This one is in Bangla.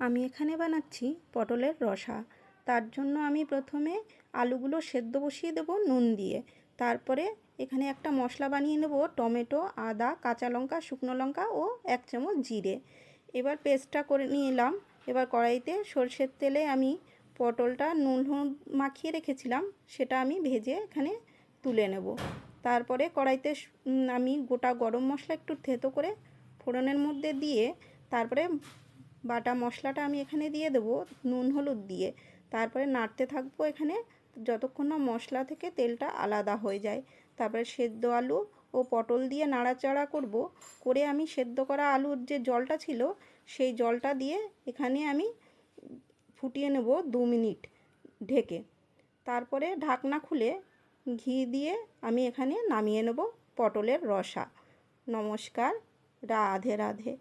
আমি এখানে বানাচ্ছি পটলের রসা। তার জন্য আমি প্রথমে আলুগুলো সেদ্ধ বসিয়ে দেবো নুন দিয়ে। তারপরে এখানে একটা মশলা বানিয়ে নেব, টমেটো, আদা, কাঁচা লঙ্কা, শুকনো লঙ্কা ও 1 চামচ জিরে। এবার পেস্টটা করে নিলাম। এবার কড়াইতে সরষের তেলে আমি পটলটা নুন হলুদ মাখিয়ে রেখেছিলাম, সেটা আমি ভেজে এখানে তুলে নেব। তারপরে কড়াইতে আমি গোটা গরম মশলা একটু থেতো করে ফোড়নের মধ্যে দিয়ে তারপরে বাটা মশলাটা আমি এখানে দিয়ে দেবো নুন হলুদ দিয়ে। তারপরে নাড়তে থাকবো এখানে যতক্ষণ না মশলা থেকে তেলটা আলাদা হয়ে যায়। তারপরে সেদ্ধ আলু ও পটল দিয়ে নাড়াচাড়া করব। করে আমি সেদ্ধ করা আলুর যে জলটা ছিল সেই জলটা দিয়ে এখানে আমি ফুটিয়ে নেব 2 মিনিট ঢেকে। তারপরে ঢাকনা খুলে ঘি দিয়ে আমি এখানে নামিয়ে নেব পটলের রসা। নমস্কার, রাধে রাধে।